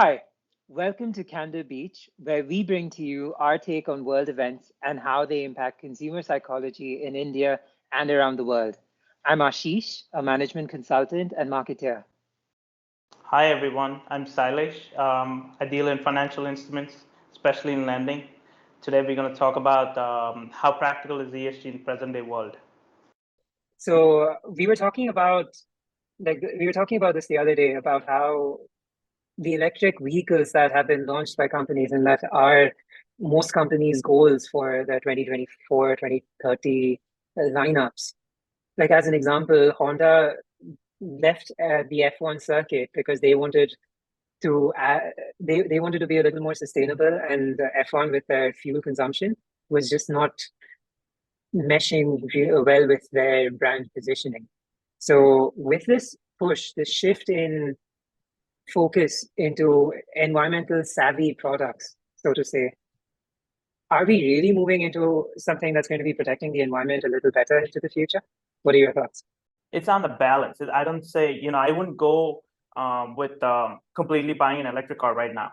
Hi, welcome to Candor Beach, where we bring to you our take on world events and how they impact consumer psychology in India and around the world. I'm Ashish, a management consultant and marketer. Hi everyone, I'm Sailesh. I deal in financial instruments, especially in lending. Today we're going to talk about how practical is ESG in present day world. So we were talking about this the other day about how the electric vehicles that have been launched by companies and that are most companies' goals for their 2024, 2030 lineups. Like as an example, Honda left the F1 circuit because they wanted to they wanted to be a little more sustainable, and F1 with their fuel consumption was just not meshing well with their brand positioning. So with this push, this shift in focus into environmental savvy products, so to say, are we really moving into something that's going to be protecting the environment a little better into the future? What are your thoughts? It's on the balance. I don't say, I wouldn't go with completely buying an electric car right now.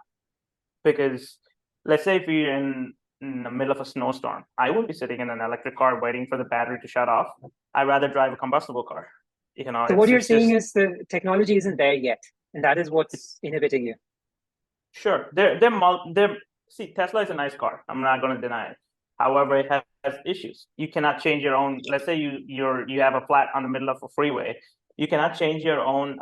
Because let's say if you're in the middle of a snowstorm, I wouldn't be sitting in an electric car waiting for the battery to shut off. I'd rather drive a combustible car. So what you're saying is the technology isn't there yet, and that is what's inhibiting you. Sure, see, Tesla is a nice car. I'm not going to deny it. However, it has issues. You cannot change your own. Let's say you have a flat on the middle of a freeway. You cannot change your own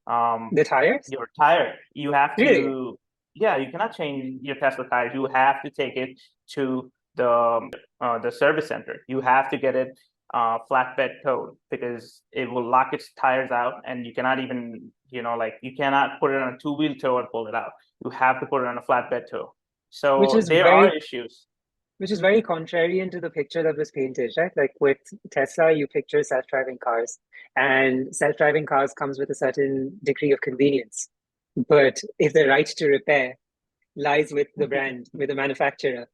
the tires. Your tire. You have to. Really? Yeah, you cannot change your Tesla tires. You have to take it to the service center. You have to get it flatbed towed because it will lock its tires out, and you cannot even you cannot put it on a two-wheel tow and pull it out. You have to put it on a flatbed tow. So there are issues. Which is very contrarian to the picture that was painted, right? Like with Tesla, you picture self-driving cars, and self-driving cars comes with a certain degree of convenience. But if the right to repair lies with the brand, with the manufacturer,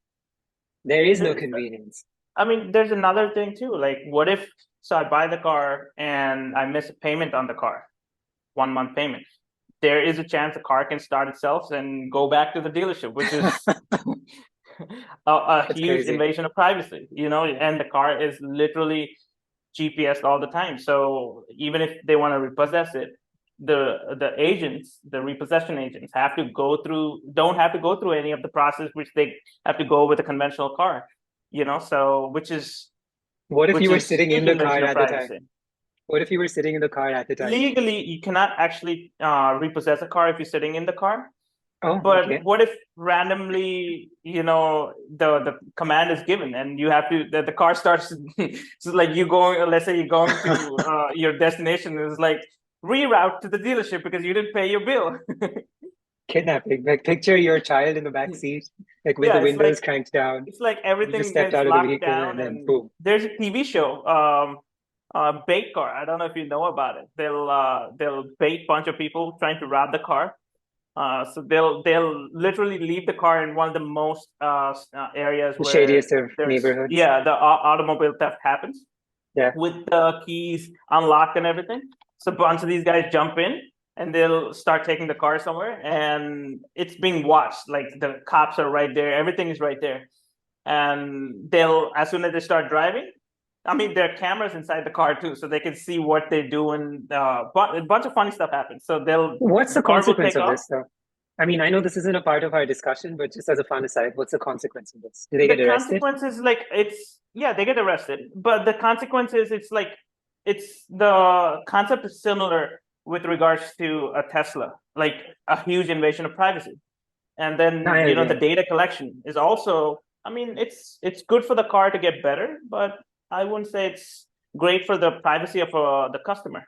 there is no convenience. I mean, there's another thing too. Like, what if, so I buy the car and I miss a payment on the car, 1 month payment. There is a chance the car can start itself and go back to the dealership, which is a huge crazy. invasion of privacy, and the car is literally GPS all the time. So even if they want to repossess it, the agents, the repossession agents don't have to go through any of the process which they have to go with a conventional car, so what if you were sitting in the car at the time? What if you were sitting in the car at the time? Legally, you cannot actually repossess a car if you're sitting in the car. Oh, but okay. What if randomly, the command is given and you have to, the car starts, so like let's say you're going to your destination, is like reroute to the dealership because you didn't pay your bill. Kidnapping. Like picture your child in the back seat, like with the windows cranked down. It's like everything just stepped out of the vehicle and then boom. There's a TV show, bait car. I don't know if you know about it. They'll bait bunch of people trying to rob the car. So they'll literally leave the car in one of the most areas the shadiest of neighborhoods. Yeah, the automobile theft happens. Yeah, with the keys unlocked and everything. So a bunch of these guys jump in and they'll start taking the car somewhere, and it's being watched. Like the cops are right there, everything is right there, and as soon as they start driving, I mean, there are cameras inside the car too, so they can see what they do, and a bunch of funny stuff happens. So What's the consequence of this, though? I mean, I know this isn't a part of our discussion, but just as a fun aside, what's the consequence of this? Do they get arrested? The consequence is they get arrested, but the consequence is the concept is similar with regards to a Tesla, like a huge invasion of privacy, and then the data collection is also. I mean, it's good for the car to get better, but I wouldn't say it's great for the privacy of the customer.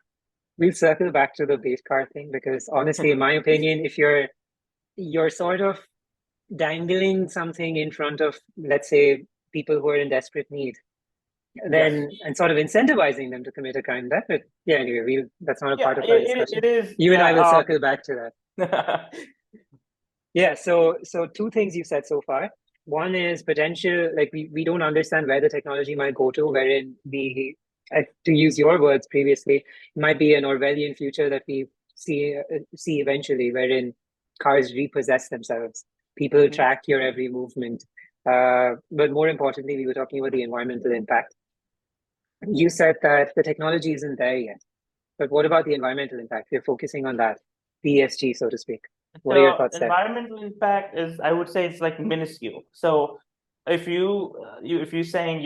We'll circle back to the bait car thing because honestly, in my opinion, if you're sort of dangling something in front of, let's say, people who are in desperate need, then and sort of incentivizing them to commit a crime. Anyway, that's not a part of our discussion. It is. You and I will circle back to that. Yeah. So two things you said so far. One is potential, like we don't understand where the technology might go to, wherein to use your words previously, it might be an Orwellian future that we see eventually, wherein cars repossess themselves. People Mhm. track your every movement. But more importantly, we were talking about the environmental impact. You said that the technology isn't there yet, but what about the environmental impact? We're focusing on that, ESG, so to speak. What are your So thoughts there? environmental impact is, I would say, it's like minuscule. So if if you're saying,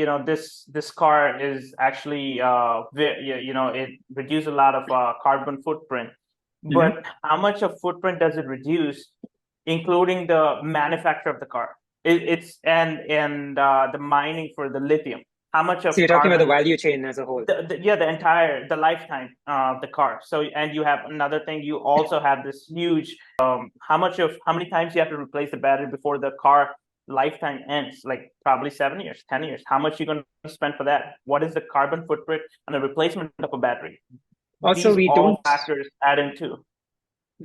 this car is actually it reduces a lot of carbon footprint, Hmm. but how much of footprint does it reduce, including the manufacture of the car? It's and the mining for the lithium. How much So of you're talking about the carbon value chain as a whole. the entire the lifetime of the car. So, and you have another thing, you also have this huge how many times you have to replace the battery before the car lifetime ends, like probably 7 years, 10 years. How much you going to spend for that? What is the carbon footprint and the replacement of a battery? Also, These all factors add into.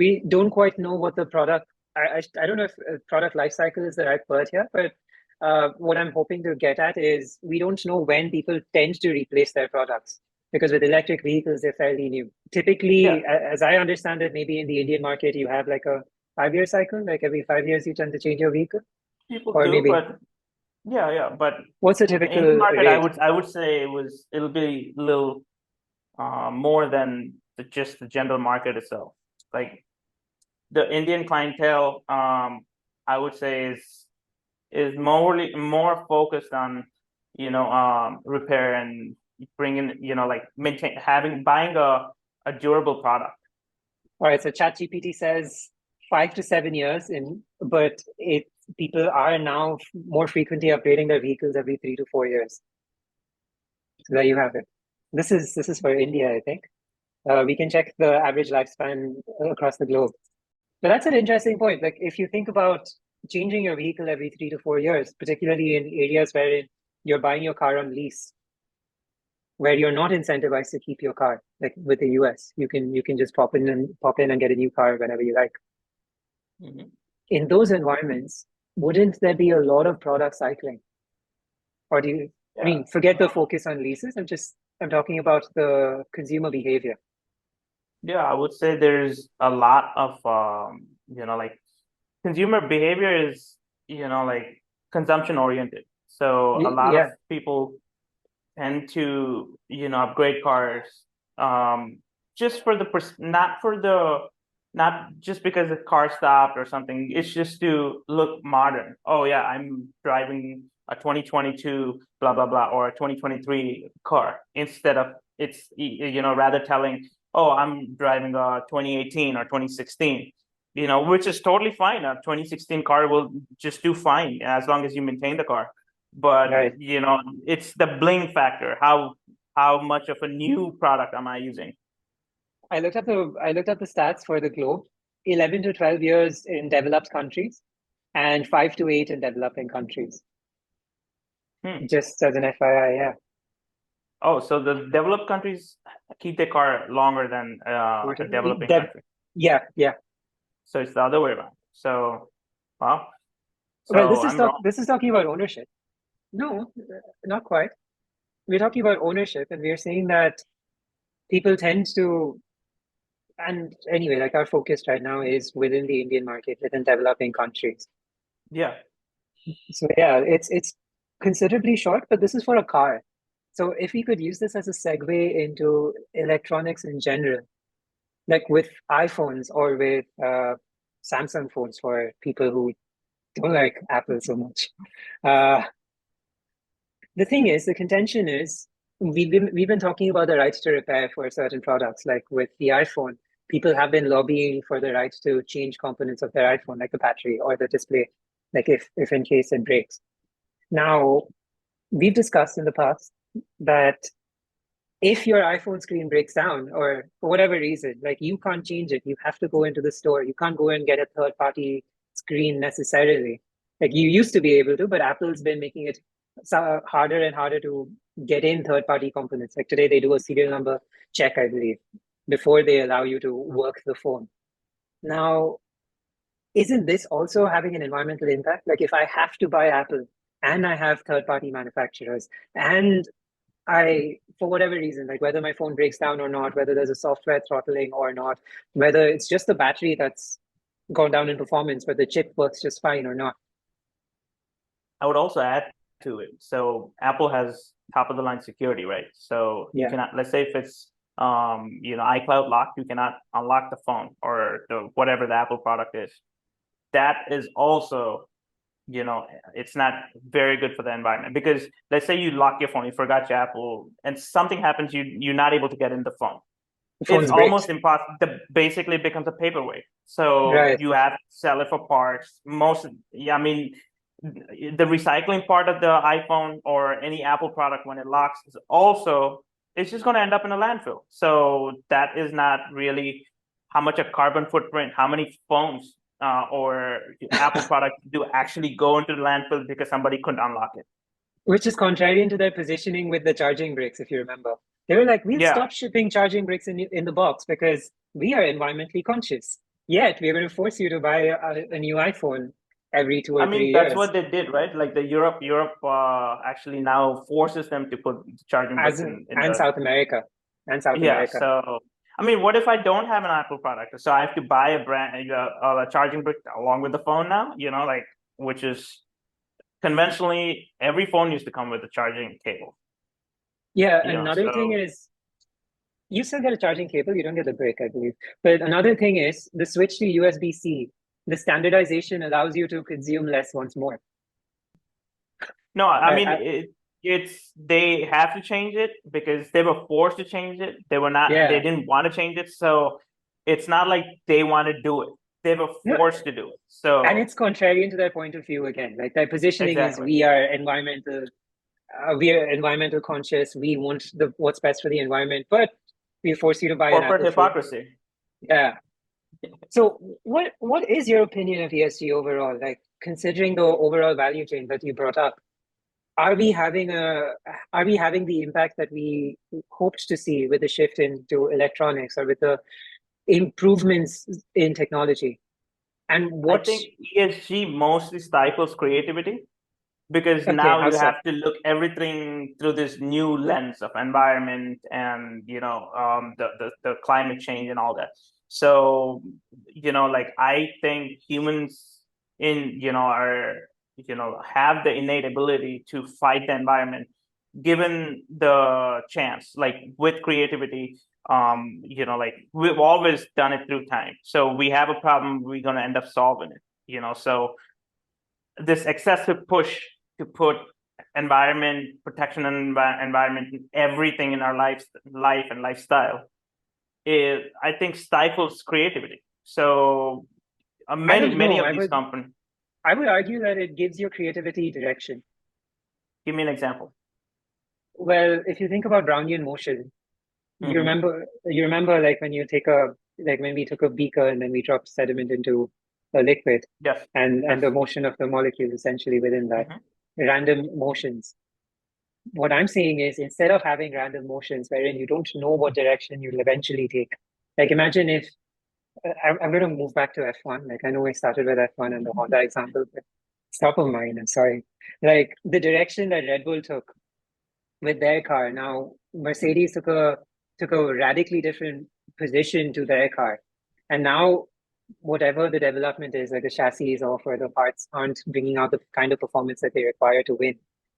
we don't quite know what the product. I don't know if product life cycle is the right word here, but what I'm hoping to get at is we don't know when people tend to replace their products because with electric vehicles they're fairly new. Yeah, Typically, as I understand it, maybe in the Indian market you have like a 5 year cycle, like every 5 years you tend to change your vehicle, people or do, maybe but yeah, but what's the in the typical Indian market, rate? I would say it'll be a little more than just the general market itself. Like the Indian clientele, I would say is more focused on, repair and bringing, like buying a durable product. All right, so ChatGPT says 5 to 7 years in, but it people are now more frequently upgrading their vehicles every 3 to 4 years. So there you have it. This is for India, I think. We can check the average lifespan across the globe. But that's an interesting point. Like if you think about changing your vehicle every 3 to 4 years, particularly in areas where you're buying your car on lease, where you're not incentivized to keep your car, like with the US, you can just pop in and get a new car whenever you like. Mhm. In those environments, wouldn't there be a lot of product cycling? Or do you, I Yeah, mean, forget the focus on leases. I'm talking about the consumer behavior. yeah, I would say there's a lot of like consumer behavior is, like consumption oriented. So a lot of Yeah, people tend to, upgrade cars, um, just for not just because the car stopped or something. It's just to look modern. Oh yeah, I'm driving a 2022 blah blah blah or a 2023 car, instead of it's rather telling, oh, I'm driving a 2018 or 2016. Which is totally fine. A 2016 car will just do fine as long as you maintain the car. But right. it's the bling factor. How much of a new product am I using? I looked at the stats for the globe. 11 to 12 years in developed countries and 5 to 8 in developing countries. Hmm. Just as an FYI, yeah. Oh, so the developed countries keep their car longer than a developing Dev, country. yeah, yeah. So it's the other way around. So, well, Well, so I'm wrong. this is talking about ownership. No, not quite. We're talking about ownership, and we're saying that people tend to, and anyway, like our focus right now is within the Indian market, within developing countries. Yeah, So yeah, it's considerably short, but this is for a car. So if we could use this as a segue into electronics in general, like with iPhones or with Samsung phones for people who don't like Apple so much. Uh, the thing is, the contention is we've been talking about the right to repair for certain products, like with the iPhone. People have been lobbying for the right to change components of their iPhone, like the battery or the display, like if in case it breaks. Now, we've discussed in the past that if your iPhone screen breaks down or for whatever reason, like you can't change it, you have to go into the store. You can't go and get a third party screen necessarily. Like you used to be able to, but Apple's been making it harder and harder to get in third party components. Like today, they do a serial number check, I believe, before they allow you to work the phone. Now, isn't this also having an environmental impact? Like if I have to buy Apple and I have third party manufacturers and for whatever reason, like whether my phone breaks down or not, whether there's a software throttling or not, whether it's just the battery that's gone down in performance, but the chip works just fine or not. I would also add to it. So Apple has top of the line security, right? So you Yeah. cannot, let's say if it's iCloud locked, you cannot unlock the phone or whatever the Apple product is. That is also, it's not very good for the environment, because let's say you lock your phone, you forgot your Apple, and something happens, you're not able to get in the phone. The It's phone's breaks. almost impossible. Basically, it becomes a paperweight. So Right. you have to sell it for parts. Yeah, I mean, the recycling part of the iPhone or any Apple product when it locks is also, it's just going to end up in a landfill. So that is not really how much a carbon footprint, how many phones or Apple products do actually go into the landfill because somebody couldn't unlock it. Which is contrarian to their positioning with the charging bricks, if you remember. They were like, we'll Yeah. stop shipping charging bricks in the box because we are environmentally conscious. Yet we're going to force you to buy a new iPhone every two I or mean, three that's years. what they did, right? Like the Europe actually now forces them to put charging As bricks in, in and the, South America. And South yeah. America. So I mean, what if I don't have an Apple product? So I have to buy a charging brick along with the phone now, like, which is conventionally every phone used to come with a charging cable, Yeah, another thing so is you still get a charging cable, you don't get the brick, I believe. But another thing is the switch to USB-C. The standardization allows you to consume less once more. no, I mean, I, it's they have to change it because they were forced to change it. They yeah. didn't want to change it, so it's not like they want to do it. They were No, forced to do it. and So it's contrarian to their point of view again. Like their positioning is exactly, we are environmental conscious. We want the what's best for the environment, but we force you to buy an corporate Apple phone. hypocrisy. Yeah. So what is your opinion of ESG overall? Like considering the overall value chain that you brought up, are we having a are we having the impact that we hoped to see with the shift into electronics or with the improvements in technology? And I what think ESG mostly stifles creativity because okay, now how you so? have to look everything through this new lens of environment and the climate change and all that. So like I think humans are have the innate ability to fight the environment given the chance, like with creativity. Like we've always done it through time, so we have a problem, we're going to end up solving it. So this excessive push to put environment protection and environment in everything in our life and lifestyle, I think stifles creativity. So I many don't know. of these companies. I would argue that it gives your creativity direction. Give me an example. Well, if you think about Brownian motion, Mm-hmm. you remember like when you take a like when we took a beaker and then we dropped sediment into a liquid Yes. and Yes. the motion of the molecule essentially within that, Mm-hmm. random motions. What I'm saying is instead of having random motions wherein you don't know what direction you'll eventually take, like imagine if I'm going to move back to F1. Like I know I started with F1 and the Honda example, but it's top of mind. I'm sorry. Like the direction that Red Bull took with their car. Now Mercedes took a radically different position to their car, and now whatever the development is, like the chassis or the parts aren't bringing out the kind of performance that they require to win.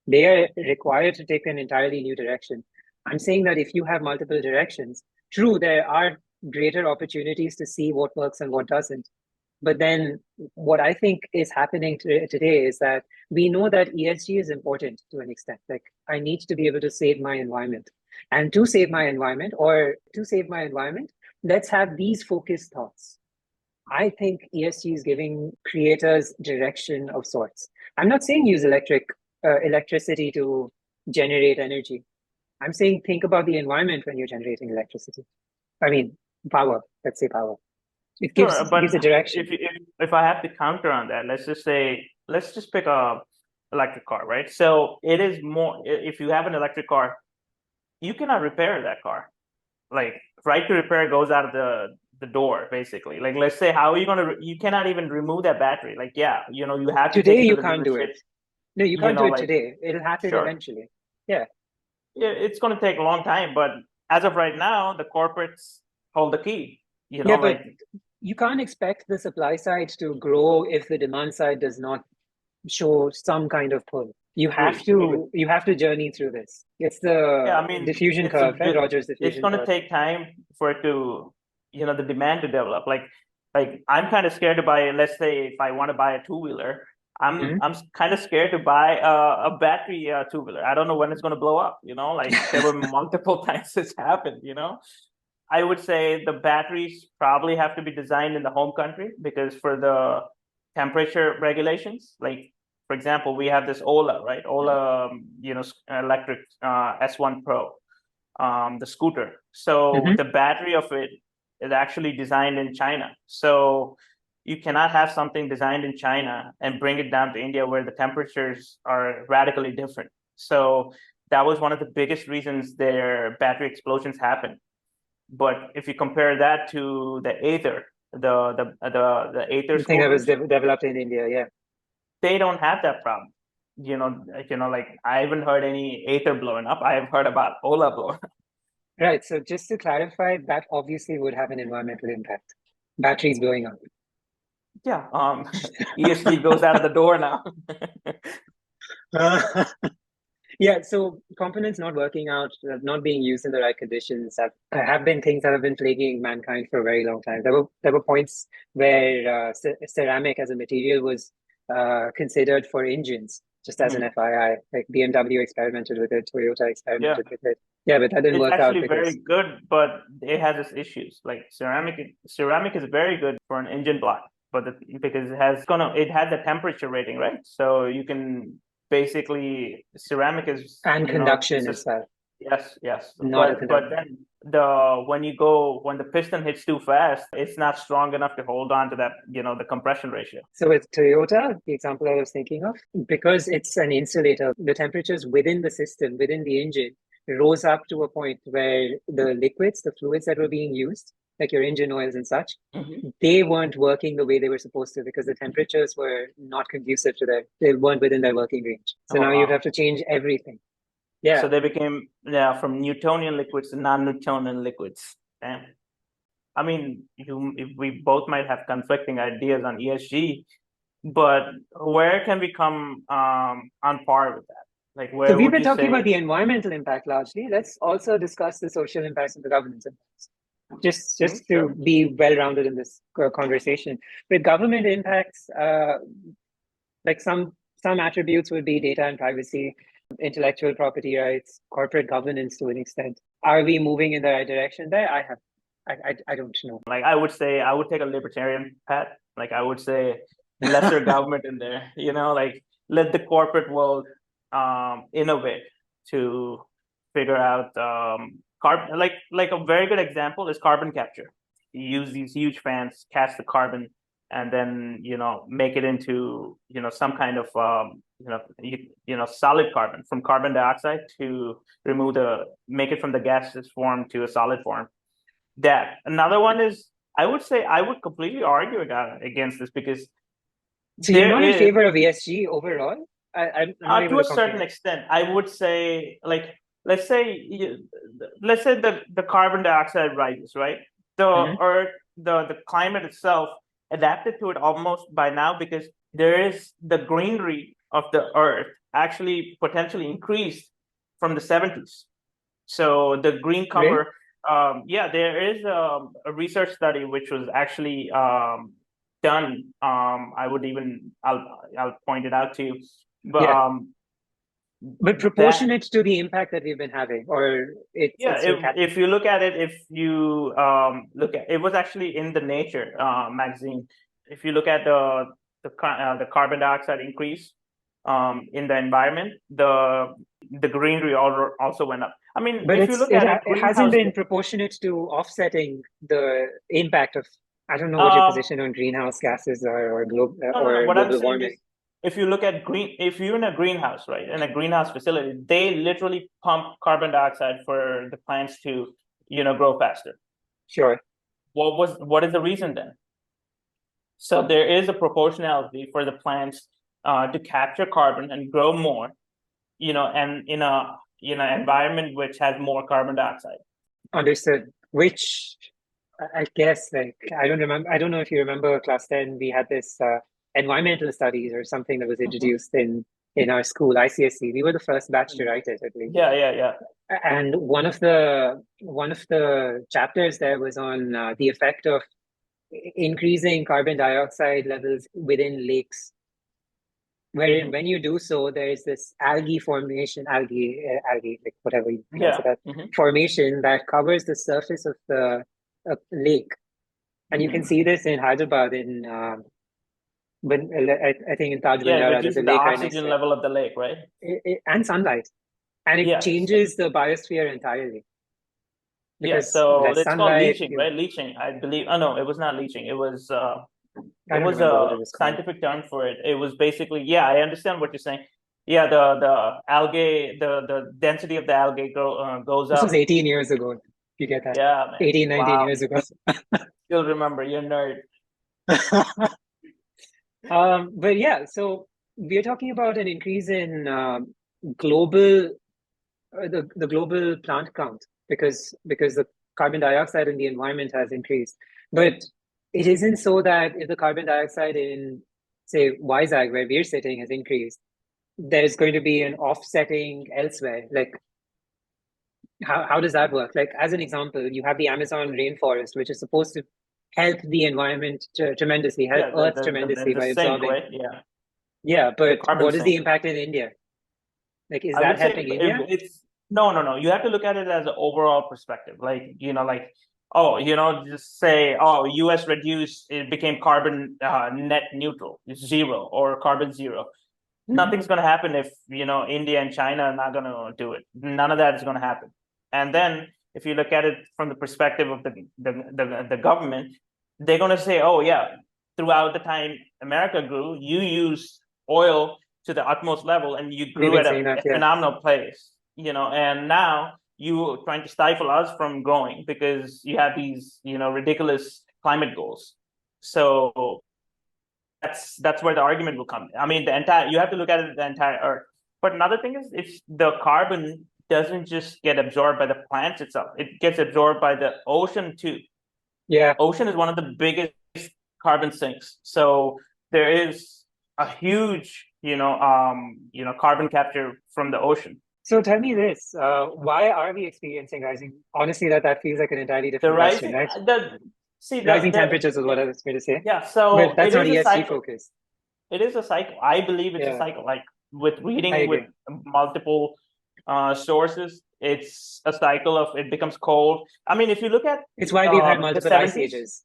They are required to take an entirely new direction. I'm saying that if you have multiple directions, true, there are greater opportunities to see what works and what doesn't. But then what I think is happening today is that we know that ESG is important to an extent. Like I need to be able to save my environment. And to save my environment, let's have these focused thoughts. I think ESG is giving creators direction of sorts. I'm not saying use electricity to generate energy. I'm saying think about the environment when you're generating electricity. I mean, power. Let's say power. It Sure, but gives a direction. if I have to counter on that, let's just pick a electric car, right? So it is more, if you have an electric car, you cannot repair that car. Like right to repair goes out of the door, basically. Like let's say, how are you gonna you cannot even remove that battery. Like yeah, you have to take Today it to you the can't do dealership. it. No, you can't do it Like today. It'll happen sure, eventually. Yeah. yeah, it's gonna take a long time, but as of right now, the corporates hold the key. Yeah, but Like you can't expect the supply side to grow if the demand side does not show some kind of pull. Agree. You have to journey through this. It's Yeah, I the mean, diffusion curve, right? Rogers it's diffusion going to curve. take time for it to, the demand to develop. Like I'm kind of scared to buy. Let's say if I want to buy a two-wheeler, Mhm. I'm kind of scared to buy a battery two-wheeler. I don't know when it's going to blow up. Like there were multiple times this happened. I would say the batteries probably have to be designed in the home country because for the temperature regulations, like for example, we have this Ola, right? Ola, electric S1 Pro, the scooter. So Mhm. the battery of it is actually designed in China. So you cannot have something designed in China and bring it down to India where the temperatures are radically different. So that was one of the biggest reasons their battery explosions happened. But if you compare that to the Aether, the Aether The thing that was scooters, developed in India, yeah. they don't have that problem. Like I haven't heard any Aether blowing up. I have heard about Ola blowing up. Right. So just to clarify, that obviously would have an environmental impact. Batteries blowing up. Yeah, ESG goes out of the door now. Yeah, so components not working out, not being used in the right conditions have been things that have been plaguing mankind for a very long time. There were points where ceramic as a material was considered for engines, just as an Mhm. FYI. Like BMW experimented with it, Toyota Yeah, experimented with it. Yeah, but that didn't it's work out actually very because good, but it has its issues. Like ceramic is very good for an engine block, but because it has a temperature rating, right? So you can basically ceramic is and conduction it's a as well, yes, yes. not a But conductor. then when the piston hits too fast, it's not strong enough to hold on to that, the compression ratio. So with Toyota, the example I was thinking of, because it's an insulator, the temperatures within the system, within the engine, rose up to a point where the liquids, the fluids that were being used, like your engine oils and such, Mhm. they weren't working the way they were supposed to because the temperatures were not conducive to they weren't within their working range. So Oh now you'd wow. have to change everything. So Yeah. they became, yeah, from Newtonian liquids to non-Newtonian liquids. Damn. I mean, we both might have conflicting ideas on ESG, but where can we come on par with that? Like, So where we've would been you talking about say? the environmental impact largely. Let's also discuss the social impacts and the governance impacts. Just to Sure. be well-rounded in this conversation. With government impacts, like some attributes would be data and privacy, intellectual property rights, corporate governance to an extent. Are we moving in the right direction there? I don't know. Like, I would say I would take a libertarian path. Like, I would say lesser government in there. Like let the corporate world innovate to figure out carbon. Like a very good example is carbon capture. You use these huge fans, catch the carbon, and then make it into some kind of solid carbon from carbon dioxide to make it from the gaseous form to a solid form. That another one is, I would say I would completely argue against this because So you're there not in is favor of ESG overall? I'm not able to to a certain comprehend. extent, I would say, like, let's say let's say the carbon dioxide rises, right? The Mhm. earth, the climate itself adapted to it almost by now because there is the greenery of the earth actually potentially increased from the 70s. So the green Really? cover, yeah, there is a research study which was actually done. I'll point it out to you. But Yeah. But that proportionate to the impact that we've been having, or yeah, it's still if captive. you look at it, if you look at it, was actually in the Nature magazine. If you look at the carbon dioxide increase in the environment, the greenery also went up. I mean, But if you look at it, it hasn't greenhouse. been proportionate to offsetting the impact of, I don't know what your Um, position on greenhouse gases are no. or What I'm global saying warming. is, if you're in a greenhouse, right, in a greenhouse facility, they literally pump carbon dioxide for the plants to, grow faster. Sure. What is the reason then? So there is a proportionality for the plants to capture carbon and grow more, and in a environment which has more carbon dioxide. Understood. Which, I guess like I don't remember. I don't know if you remember class 10. We had this environmental studies or something that was Mhm. introduced in our school, ICSE. We were the first batch to write it, I believe. Yeah, yeah, yeah. And one of the chapters there was on the effect of increasing carbon dioxide levels within lakes, wherein Hmm. when you do so, there is this algae formation, algae, like whatever you pronounce it Yeah. as, formation that covers the surface of the lake. And you can see this in Hyderabad in when I think in Taj Yeah, it Bandara, there's a reduces the lake right next oxygen to it. level of the lake, right? And sunlight, and it Yes. changes the biosphere entirely Yeah, because so less it's called sunlight. leaching, right? Leaching, I believe. Oh no, it was not leaching. I It don't was remember what a it was called. scientific term for it. It was basically, yeah, I understand what you're saying. Yeah, the algae, the density of the algae goes This was up. 18 years ago. You get that? Yeah, man. 18, 19 Wow. years ago. Still remember, you're a nerd. But yeah, so we're talking about an increase in global the global plant count because the carbon dioxide in the environment has increased. But it isn't so that if the carbon dioxide in say Vizag where we're sitting has increased, there's going to be an offsetting elsewhere. Like how does that work? Like as an example, you have the Amazon rainforest, which is supposed to help the environment tremendously, help Yeah, Earth tremendously the by sink, absorbing. right? Yeah, Yeah, the but carbon what is the sink. impact in India? Like, is I that would say helping India? it's no, no, no. You have to look at it as an overall perspective. Like, like, oh, just say, oh, US reduced, it became carbon net neutral, it's zero or carbon zero. Nothing's going to happen if, India and China are not going to do it. None of that is going to happen. And then if you look at it from the perspective of the government, they're going to say, oh, yeah, throughout the time America grew, you used oil to the utmost level and you We've grew been at a saying that, yeah. phenomenal pace, and now you trying to stifle us from growing because you have these, ridiculous climate goals. So that's where the argument will come. I mean, the entire you have to look at it the entire Earth. But another thing is, if the carbon doesn't just get absorbed by the plants itself, it gets absorbed by the ocean too. Yeah. Ocean is one of the biggest carbon sinks. So there is a huge, carbon capture from the ocean. So tell me this, why are we experiencing rising? Honestly, that feels like an entirely The different question, rising, right? the see Rising temperatures is what I was going to say, yeah. but So that's it not is a ESG cycle. focused. It is a cycle. I believe it's a Yeah, cycle. Like with I reading with agree. multiple sources, it's a cycle of it becomes cold. I mean, if you look at It's why we've had the multiple ice 70s, ages.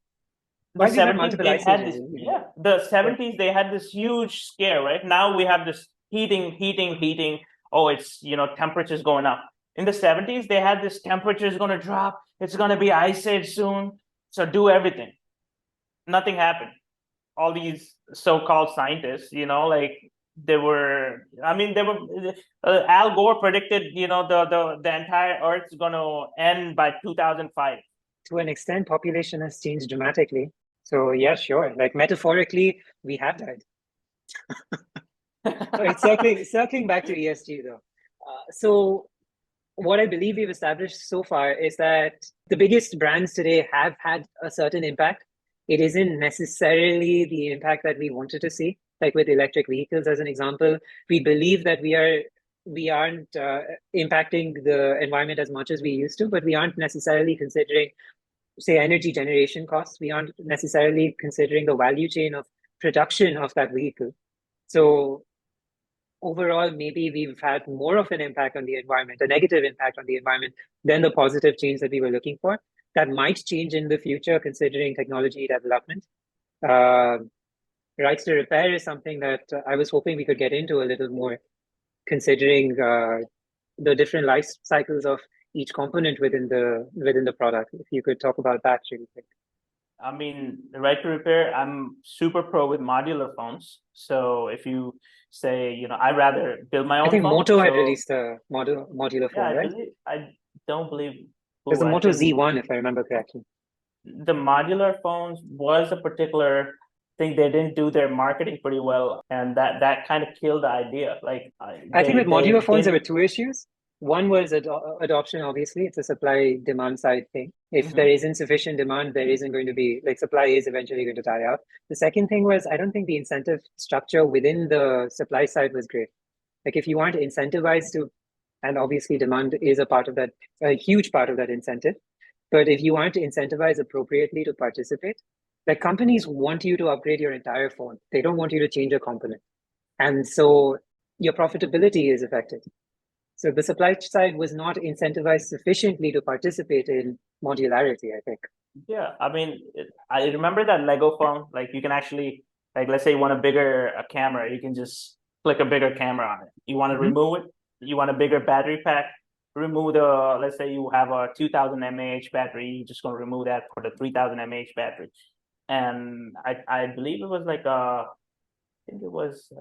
the Why we've had 70s multiple they ice had ages, this, even. yeah, the Yeah. 70s they had this huge scare, right? Now we have this heating. Oh, it's, temperatures going up. In the 70s, they had this temperature is going to drop. It's going to be ice age soon. So do everything. Nothing happened. All these so-called scientists, like they were. Al Gore predicted, the entire Earth's going to end by 2005. To an extent, population has changed dramatically. So yeah, sure. Like metaphorically, we have died. All right, circling back to ESG though. So what I believe we've established so far is that the biggest brands today have had a certain impact. It isn't necessarily the impact that we wanted to see. Like with electric vehicles, as an example, we believe that we aren't impacting the environment as much as we used to, but we aren't necessarily considering, say, energy generation costs. We aren't necessarily considering the value chain of production of that vehicle. So overall, maybe we've had more of an impact on the environment, a negative impact on the environment, than the positive change that we were looking for. That might change in the future, considering technology development. Uh, rights to repair is something that I was hoping we could get into a little more, considering the different life cycles of each component within the product. If you could talk about that really quick. I mean, the right to repair, I'm super pro with modular phones. So if you say, I'd rather build my I own think phone. Moto had So released a modular yeah, phone, right? I don't believe It was who. the I Moto think Z1, if I remember correctly. the modular phones was a particular thing. They didn't do their marketing pretty well. And that kind of killed the idea. Like I think with modular they phones, there were didn't. two issues. One was adoption, obviously. It's a supply demand side thing. If there Hmm. isn't sufficient demand, there isn't going to be, like, supply is eventually going to die out. The second thing was, I don't think the incentive structure within the supply side was great. Like, if you want to incentivize to, and obviously demand is a part of that, a huge part of that incentive. But if you want to incentivize appropriately to participate, like, companies want you to upgrade your entire phone. They don't want you to change a component. And so your profitability is affected. So the supply side was not incentivized sufficiently to participate in modularity, I think. Yeah, I mean, I remember that Lego phone. Like you can actually, like, let's say you want a bigger camera, you can just click a bigger camera on it. You want to Mhm. remove it, you want a bigger battery pack, remove the, let's say you have a 2000 mAh battery, you're just going to remove that for the 3000 mAh battery. And I believe it was like I think it was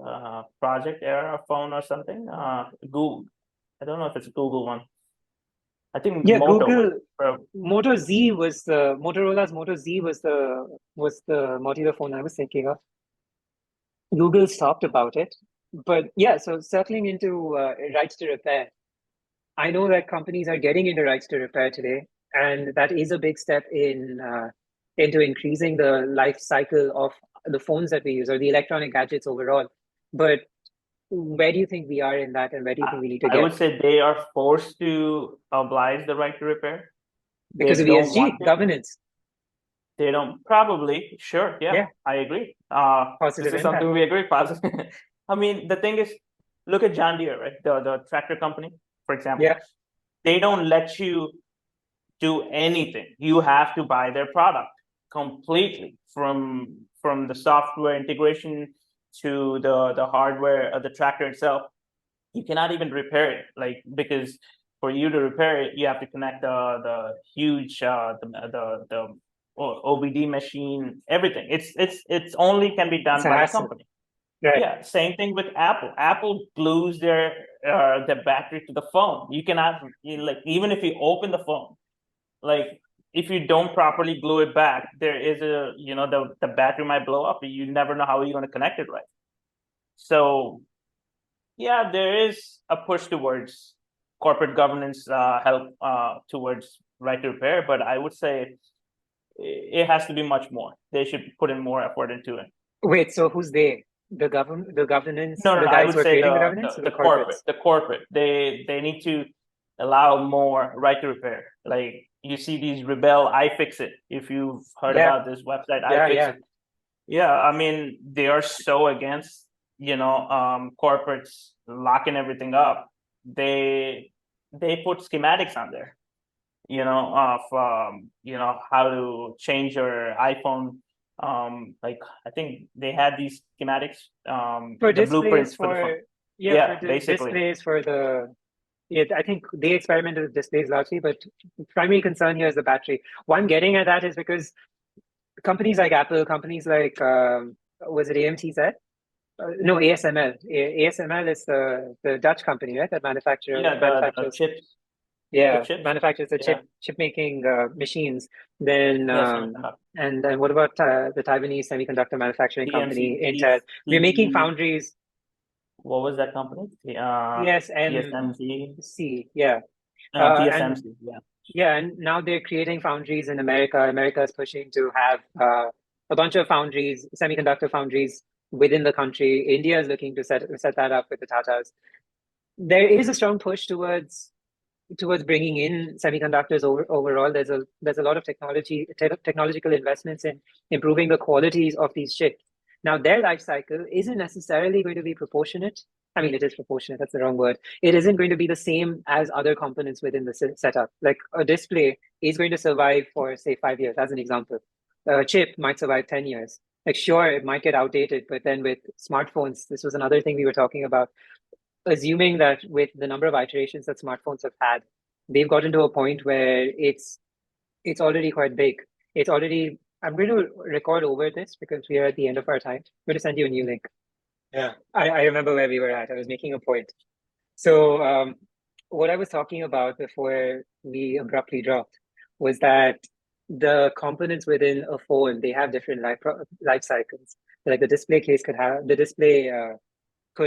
Project Era phone or something. Google, I don't know if it's a Google one. I think Yeah, Moto was. Google Motorola's Moto Z was the modular phone I was thinking of. Google stopped about it. But yeah, so circling into rights to repair, I know that companies are getting into rights to repair today, and that is a big step in into increasing the life cycle of the phones that we use or the electronic gadgets overall. But where do you think we are in that, and where do you think we need to I would get? say they are forced to oblige the right to repair. Because They of don't want ESG to. governance. They don't probably. Sure, yeah, Yeah, I agree. This positive is something impact. we agree positive. I mean, the thing is, look at John Deere, right? The tractor company, for example. Yeah, They don't let you do anything. You have to buy their product completely from the software integration to the hardware of the tractor itself. You cannot even repair it, like, because for you to repair it, you have to connect the huge the OBD machine, everything. It's only can be it's done a by the hassle. company. Right. Yeah, same thing with Apple. Apple glues their battery to the phone. You cannot, like, even if you open the phone, like, if you don't properly glue it back, there is a, the battery might blow up. You never know how you're going to connect it right. So yeah, there is a push towards corporate governance, help towards right to repair, but I would say it has to be much more. They should put in more effort into it. Wait, so who's they? The governance, No, no, the no. I guys would who are say creating the the governance, or the, the the corporate, corporates? the corporate. They need to allow more right to repair. Like you see these Rebel iFixit. If you've heard Yeah, about this website, yeah, yeah. iFixit. Yeah, I mean they are so against, corporates locking everything up. They put schematics on there, of how to change your iPhone. Like I think they had these schematics, For the displays, blueprints for the phone. for yeah, for Yeah, basically. displays for the yeah, I think they experimented with displays largely, but the primary concern here is the battery. Why I'm getting at that is because companies like Apple, companies like was it AMTZ? No, ASML. ASML is the Dutch company, right? That Yeah, the manufactures chips, the yeah, chips. manufactures the Yeah. chip making machines. Then Yeah, semiconductor. and what about the Taiwanese semiconductor manufacturing TMC, company Intel? We're making foundries. what was that company? TSMC, TSMC, yeah, and TSMC. Yeah. yeah, and now they're creating foundries in America. America is pushing to have a bunch of foundries, semiconductor foundries within the country. India is looking to set that up with the Tatas. There is a strong push towards bringing in semiconductors overall. There's a lot of technological investments in improving the qualities of these chips. Now, their life cycle isn't necessarily going to be proportionate. I mean, it is proportionate. That's the wrong word. It isn't going to be the same as other components within the setup. Like a display is going to survive for, say, 5 years, as an example. A chip might survive 10 years. Like, sure, it might get outdated, but then with smartphones, this was another thing we were talking about, assuming that with the number of iterations that smartphones have had, they've gotten to a point where it's already quite big. It's already. I'm going to record over this because we are at the end of our time. I'm going to send you a new link. Yeah, I remember where we were at. I was making a point. So what I was talking about before we abruptly dropped was that the components within a phone, they have different life cycles. Like the display could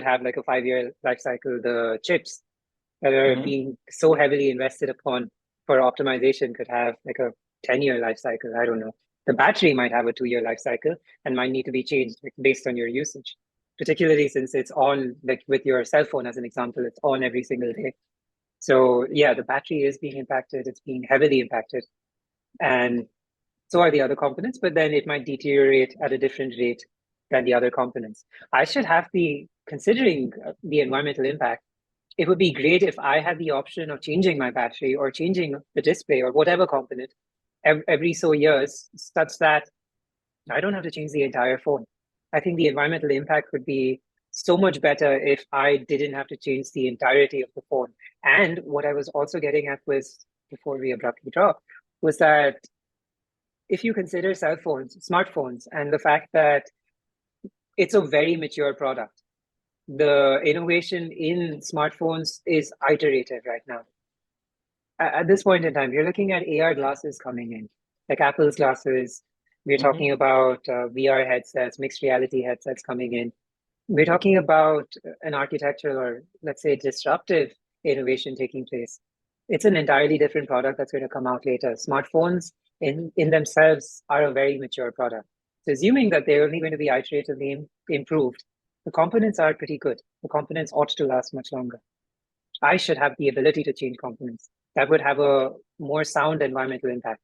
have like a 5-year life cycle. The chips that are Hmm. being so heavily invested upon for optimization could have like a 10-year life cycle. I don't know. The battery might have a 2-year life cycle and might need to be changed based on your usage, particularly since it's on, like with your cell phone as an example, it's on every single day. So yeah, the battery is being impacted. It's being heavily impacted. And so are the other components, but then it might deteriorate at a different rate than the other components. I should have the, considering the environmental impact, it would be great if I had the option of changing my battery or changing the display or whatever component every so years, such that I don't have to change the entire phone. I think the environmental impact would be so much better if I didn't have to change the entirety of the phone. And what I was also getting at was, before we abruptly dropped, was that if you consider cell phones, smartphones, and the fact that it's a very mature product, the innovation in smartphones is iterative right now. At this point in time, you're looking at AR glasses coming in, like Apple's glasses. We're talking Hmm. about VR headsets, mixed reality headsets coming in. We're talking about an architectural or, let's say, disruptive innovation taking place. It's an entirely different product that's going to come out later. Smartphones in themselves are a very mature product. So assuming that they're only going to be iteratively improved, the components are pretty good. The components ought to last much longer. I should have the ability to change components. That would have a more sound environmental impact.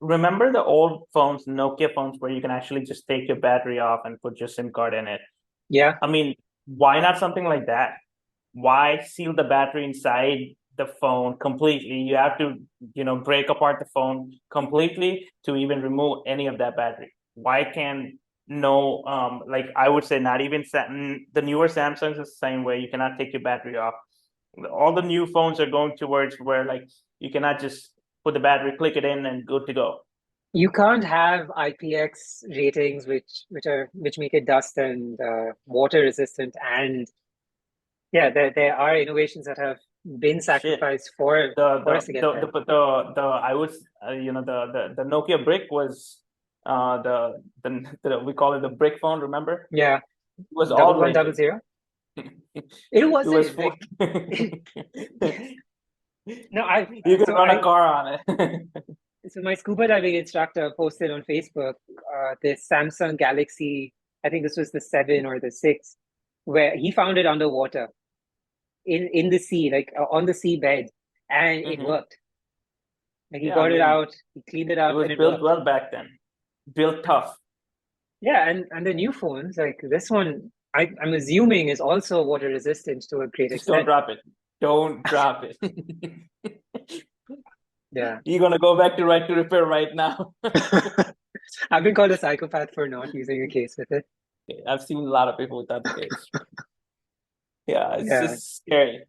Remember the old phones, Nokia phones, where you can actually just take your battery off and put your SIM card in it? Yeah, I mean, why not something like that? Why seal the battery inside the phone completely? You have to, break apart the phone completely to even remove any of that battery. Why can't no, like I would say, not even the newer Samsungs is the same way. You cannot take your battery off. All the new phones are going towards where like you cannot just put the battery, click it in, and good to go. you can't have IPX ratings which make it dust and water resistant. And yeah, there are innovations that have been Shit. sacrificed for us to get there. The I was the Nokia brick was the we call it the brick phone, remember? Yeah, It was double all one double rigid. zero. It It was wasn't for like you no, I could so run a I car on it. so my scuba diving instructor posted on Facebook this Samsung Galaxy. I think this was the 7 or the 6, where he found it underwater in the sea, like on the seabed, and it Hmm. worked. Like he Yeah, I got it mean, out, he cleaned it it up, was and it built worked. well back then. Built tough. Yeah, and the new phones, like this one, I'm assuming is also water resistant to a great Just don't extent. drop it. Don't drop it. Yeah. You're gonna go back to right to repair right now. I've been called a psychopath for not using a case with it. I've seen a lot of people without the case. Yeah, it's Yeah. just scary.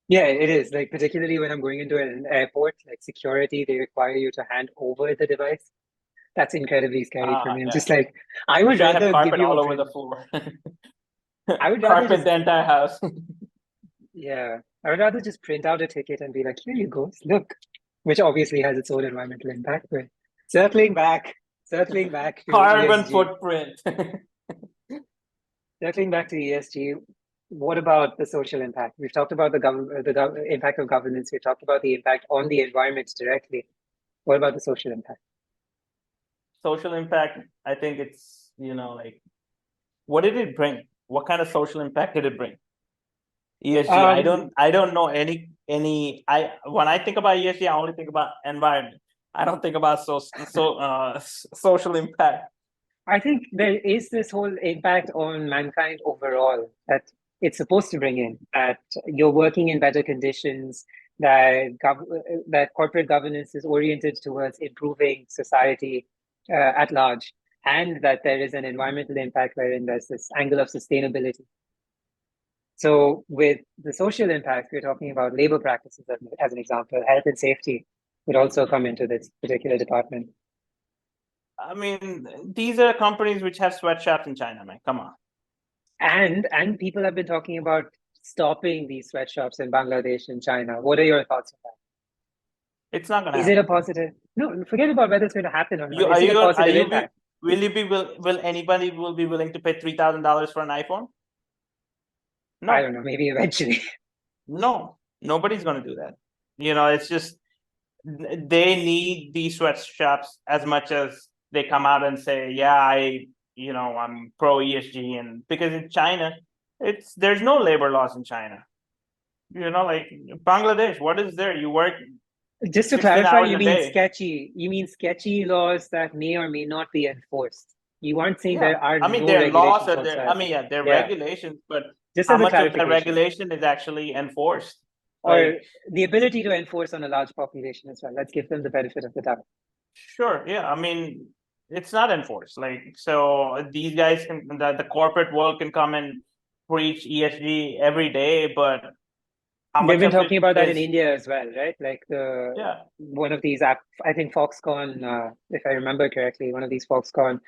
Yeah, it is. Like particularly when I'm going into an airport, like security, they require you to hand over the device. That's incredibly scary for me. I'm Yeah. just like, I You would should have rather give carpet you a all over the print. floor. I would rather Carpet just, the entire house. yeah, I would rather just print out a ticket and be like, here you go, look, which obviously has its own environmental impact. But circling back, circling back to Carbon ESG, footprint. circling back to ESG, what about the social impact? We've talked about the impact of governance. We've talked about the impact on the environment directly. What about the social impact? Social impact, I think it's, like, what did it bring? What kind of social impact did it bring? ESG. Um, I don't know any I when I think about ESG, I only think about environment. I don't think about social impact. I think there is this whole impact on mankind overall that it's supposed to bring in, that you're working in better conditions, that corporate governance is oriented towards improving society at large, and that there is an environmental impact wherein there's this angle of sustainability. So with the social impact, we're talking about labor practices as an example. Health and safety would also come into this particular department. I mean, these are companies which have sweatshops in China, man. Come on. And people have been talking about stopping these sweatshops in Bangladesh and China. What are your thoughts on It's not that? gonna Is it a happen. positive? No, forget about whether it's going to happen or not. You Is are it a you are positive you be impact? will anybody will be willing to pay $3,000 for an iPhone? I No. don't know, maybe eventually. No, nobody's going to do that. It's just they need these sweatshops as much as they come out and say, yeah, I'm pro ESG. And because in China, there's no labor laws in China. Like Bangladesh, what is there? You work Just to 16 clarify, hours a day. you mean sketchy laws that may or may not be enforced. You aren't saying Yeah. there are I mean, no there are laws regulations or there, I whatsoever. mean, yeah, there are Yeah, regulations, but just how as a much of that clarification. regulation is actually enforced? Or Like, the ability to enforce on a large population as well. Let's give them the benefit of the doubt. sure, yeah. I mean, it's not enforced. Like, so these guys the corporate world can come and preach ESG every day, but how They've much been of it talking about that in is, India as well, right? Like the yeah. one of these app, I think Foxconn, if I remember correctly, one of these Foxconn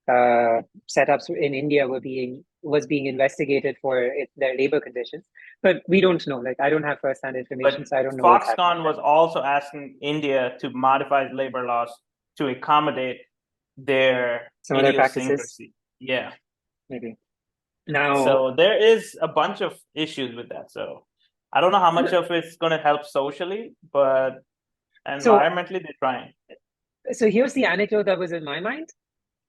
setups in India was being investigated for their labor conditions. But we don't know. Like I don't have first-hand information, But so I don't know what's happening Foxconn there. was also asking India to modify labor laws to accommodate their Some other practices, idiosyncrasy. Yeah. maybe. Now, So there is a bunch of issues with that. So I don't know how much of it's going to help socially, but so environmentally they're trying. so here's the anecdote that was in my mind.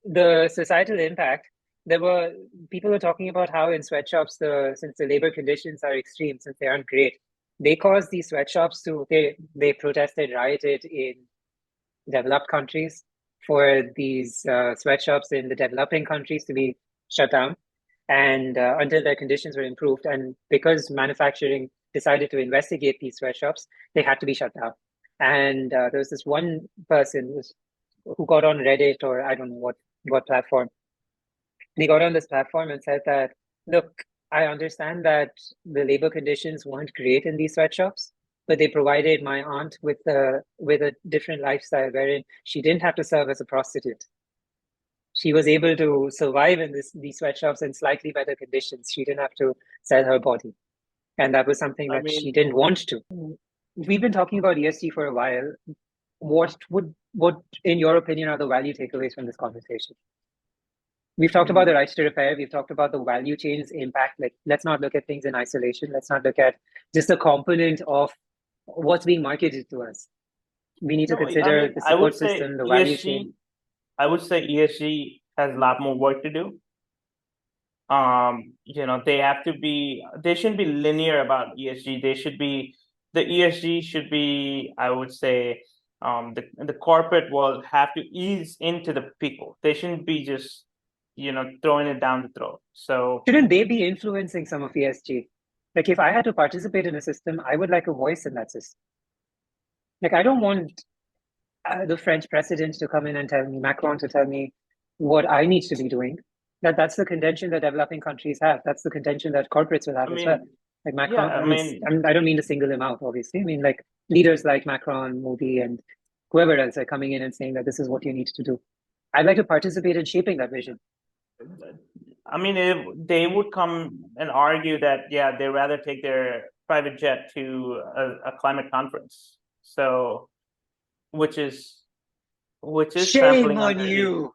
The societal impact, there were people were talking about how in sweatshops, since the labor conditions are extreme, since they aren't great, they caused these sweatshops they protested, rioted in developed countries for these sweatshops in the developing countries to be shut down, and until their conditions were improved. And because manufacturing decided to investigate these sweatshops, they had to be shut down. And there was this one person who got on Reddit, or I don't know what platform. They got on this platform and said that, look, I understand that the labor conditions weren't great in these sweatshops, but they provided my aunt with a different lifestyle wherein she didn't have to serve as a prostitute. She was able to survive in these sweatshops in slightly better conditions. She didn't have to sell her body. And that was something I that she mean, didn't want to. We've been talking about ESG for a while. What in your opinion are the value takeaways from this conversation? We've talked about the rights to repair. We've talked about the value chain's impact. Like, let's not look at things in isolation. Let's not look at just a component of what's being marketed to us. We need to no, I consider mean, the I would support say system, the value chain. ESG, I would say ESG has a lot more work to do. They shouldn't be linear about ESG. The ESG should be, I would say, the corporate world have to ease into the people. They shouldn't be just, throwing it down the throat. So, Shouldn't they be influencing some of ESG? Like, if I had to participate in a system, I would like a voice in that system. Like, I don't want the French president to come in and tell me, Macron to tell me what I need to be doing. That's the contention that developing countries have. That's the contention that corporates will I have as well. mean, Like yeah, Macron, I mean, I don't mean to single him out, obviously. I mean, like leaders like Macron, Modi, and whoever else are coming in and saying that this is what you need to do. I'd like to participate in shaping that vision. if they would come and argue that, yeah, they rather take their private jet to a climate conference. So, which is which is Shame trampling on under the you.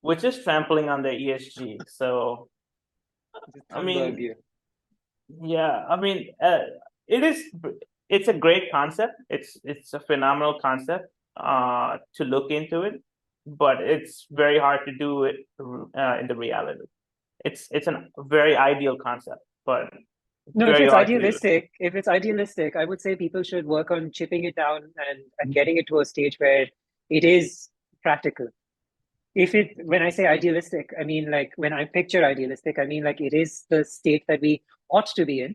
which is trampling on the ESG. So, Just I Thunberg mean, you. yeah, it is it's a great concept. It's a phenomenal concept to look into it, but it's very hard to do it in the reality. It's a very ideal concept, but No, very hard to do. if it's idealistic, I would say people should work on chipping it down and getting it to a stage where it is practical. When I say idealistic, I mean like when I picture idealistic, I mean like it is the state that we ought to be in.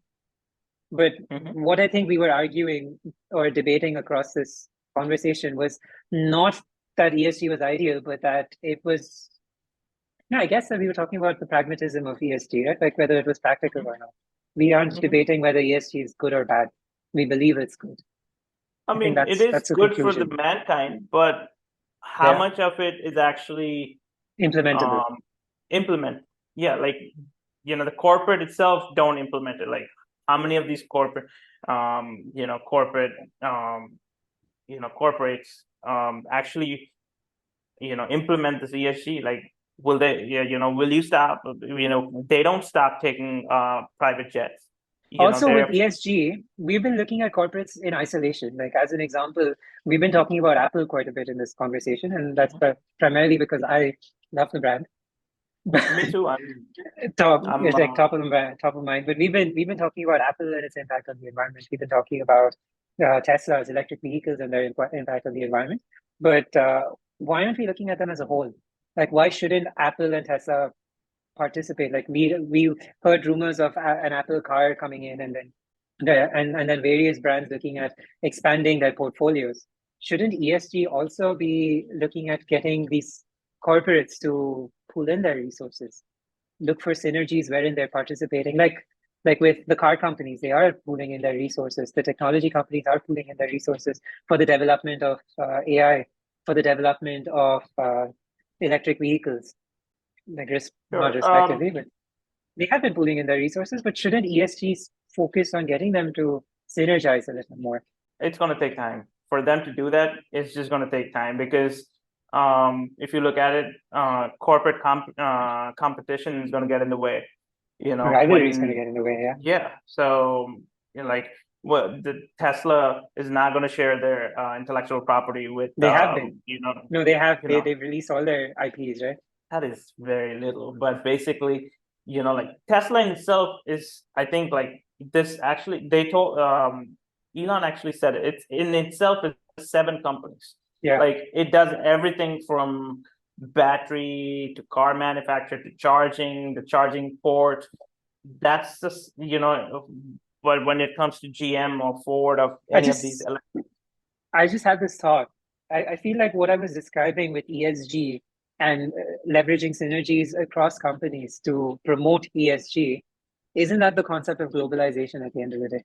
But Mhm. what I think we were arguing or debating across this conversation was not that ESG was ideal, but that it was. No, I guess that we were talking about the pragmatism of ESG, right? Like whether it was practical Mhm. or not. We aren't Mhm. debating whether ESG is good or bad. We believe it's good. I I think mean, it is that's the good for the conclusion. mankind, but how Yeah, much of it is actually implementable. um implement? Yeah, like the corporate itself don't implement it. Like how many of these corporate corporates actually implement this ESG? Like will they, yeah, will you stop, they don't stop taking private jets. Also, with they're ESG, we've been looking at corporates in isolation. Like, as an example, we've been talking about Apple quite a bit in this conversation, and that's primarily because I love the brand. me too. I'm It's like top of mind. But we've been talking about Apple and its impact on the environment. We've been talking about Tesla's electric vehicles and their impact on the environment. But why aren't we looking at them as a whole? Like, why shouldn't Apple and Tesla participate? Like, we heard rumors of an Apple car coming in, and then and then various brands looking at expanding their portfolios. Shouldn't ESG also be looking at getting these corporates to pool in their resources, look for synergies wherein they're participating? Like with the car companies, they are pooling in their resources. The technology companies are pooling in their resources for the development of AI, for the development of electric vehicles, like not sure. respectively, but they have been pooling in their resources. But shouldn't ESG focus on getting them to synergize a little more? It's going to take time for them to do that. It's just going to take time because if you look at it, corporate competition is going to get in the way. Rivalry is going to When get in the way, yeah. yeah, so like what the Tesla is not going to share their intellectual property with They have been. No, they have. you know They've released all their IPs, right? that is very little, but basically, like Tesla in itself is, I think, like this actually, they told, Elon actually said it. It's in itself is 7 companies. Yeah. Like it does everything from battery to car manufacturer to charging, the charging port. That's just, but when it comes to GM or Ford or I any of these, just I just had this thought. I feel like what I was describing with ESG and leveraging synergies across companies to promote ESG, isn't that the concept of globalization at the end of the day?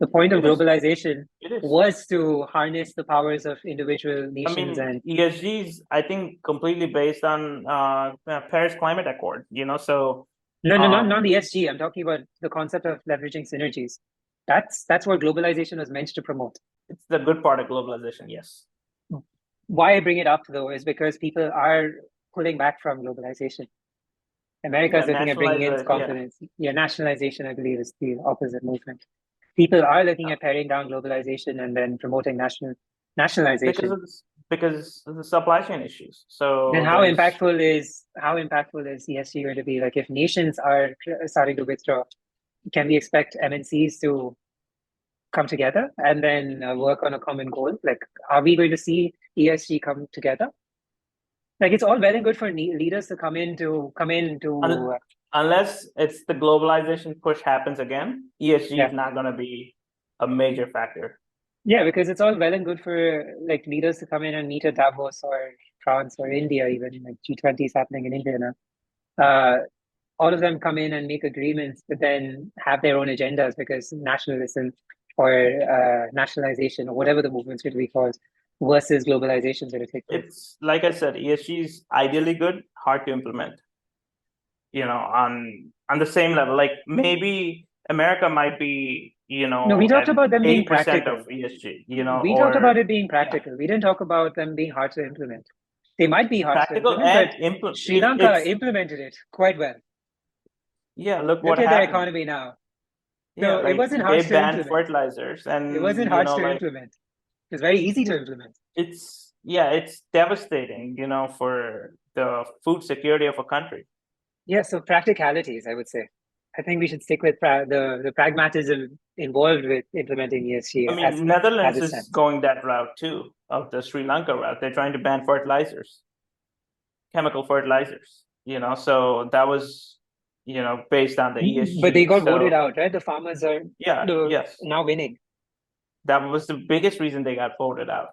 The point of it is, globalization it is. was to harness the powers of individual I nations. mean, And ESG is, I think, completely based on Paris Climate Accord. So no, no, no, not um, ESG. I'm talking about the concept of leveraging synergies. That's what globalization was meant to promote. it's the good part of globalization. Yes. Why I bring it up though is because people are pulling back from globalization. America Yeah, is looking at bringing nationalize in it. Yeah, confidence. Yeah, nationalization, I believe, is the opposite movement. People are looking at paring down globalization and then promoting because nationalization. of this, because of the supply chain issues. Then So there's how impactful is ESG going to be? Like if nations are starting to withdraw, can we expect MNCs to come together and then work on a common goal? Like, are we going to see ESG come together? Like, it's all well and good for leaders to come in to unless it's the globalization push happens again, ESG yeah. is not going to be a major factor. Yeah, because it's all well and good for like leaders to come in and meet at Davos or France or India, even like G20 is happening in India now. All of them come in and make agreements, but then have their own agendas because nationalism or nationalization or whatever the movement's going to be called versus globalization is going to take place. It's like I said, ESG is ideally good, hard to implement. On the same level. Like maybe America might be, No, we talked at about them being 80% practical. of ESG, We talked about or it being yeah, practical. We didn't talk about them being hard to implement. They might be hard to practical implement, and but implement. Sri If Lanka it's implemented it quite well. yeah, look Look what at their happened. economy now. Yeah, So it like wasn't hard they to banned implement. fertilizers, It and wasn't hard to implement. It was very easy to implement. it's devastating, for the food security of a country. Yeah, so practicalities, I would say. I think we should stick with the pragmatism involved with implementing I ESG mean, as Netherlands it is stands. going that route too, of the Sri Lanka route. They're trying to ban fertilizers, chemical fertilizers, so that was, based on the But they ESG. got voted So out, right? The farmers are yeah, yes, now winning. that was the biggest reason they got voted out,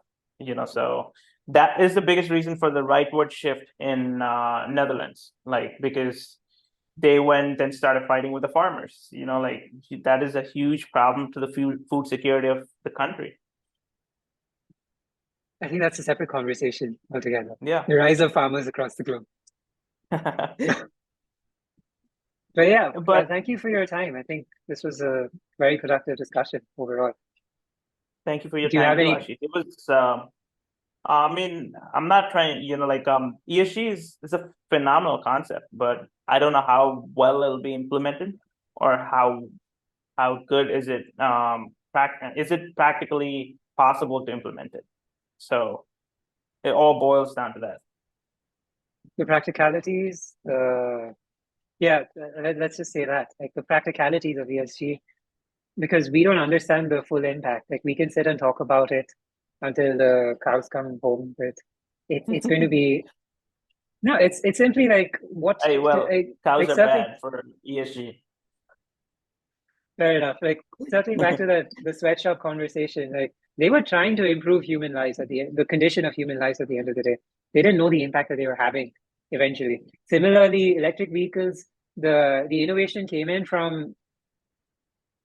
so that is the biggest reason for the rightward shift in Netherlands, like because they went and started fighting with the farmers, like that is a huge problem to the food security of the country. I think that's a separate conversation altogether. Yeah. The rise of farmers across the globe. But yeah, But thank you for your time. I think this was a very productive discussion overall. thank you for your Do you have time too, any? Ashit. It was I mean, I'm not trying, like ESG is a phenomenal concept, but I don't know how well it'll be implemented or how how good is it is it practically possible to implement it? So it all boils down to that. The practicalities, yeah, let's just say that, like the practicalities of ESG, because we don't understand the full impact. Like we can sit and talk about it until the cows come home, but it's going to be no. It's simply like what Hey, well, cows like are circling. bad for ESG. Fair enough. Like circling back to the sweatshop conversation, like they were trying to improve human lives at the condition of human lives at the end of the day. They didn't know the impact that they were having eventually. Similarly, electric vehicles, the innovation came in from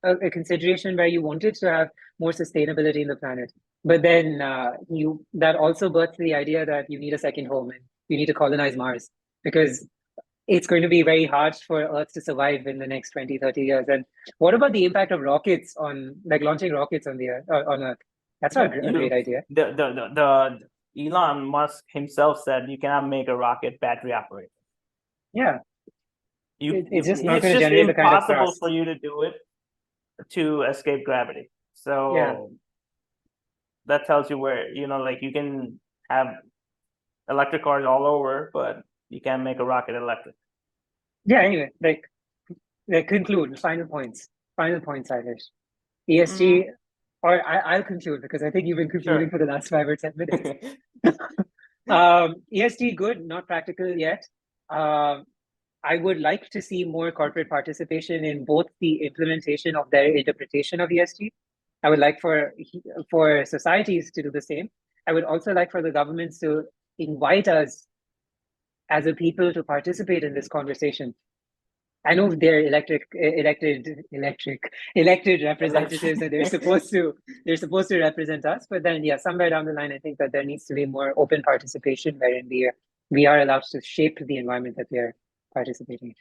a consideration where you wanted to have more sustainability in the planet. But then you that also birthed the idea that you need a second home and you need to colonize Mars because it's going to be very hard for Earth to survive in the next 20, 30 years. And what about the impact of rockets on like launching rockets on the Earth, on Earth? That's not Yeah, a great idea. the Elon Musk himself said you cannot make a rocket battery operated. Yeah, it's just not It's going to just generate the kind of impossible for thrust. you to do it to escape gravity. Yeah. So that tells you where, like you can have electric cars all over, but you can't make a rocket electric. Yeah, anyway, like conclude, final points, Irish. ESG, Mm, or I'll conclude because I think you've been concluding sure. for the last 5 or 10 minutes. ESG, good, not practical yet. Um, I would like to see more corporate participation in both the implementation of their interpretation of ESG. I would like for societies to do the same. I would also like for the governments to invite us as a people to participate in this conversation. I know they're elected representatives, and they're supposed to represent us. But then, yeah, somewhere down the line, I think that there needs to be more open participation, wherein we are allowed to shape the environment that we are participating in.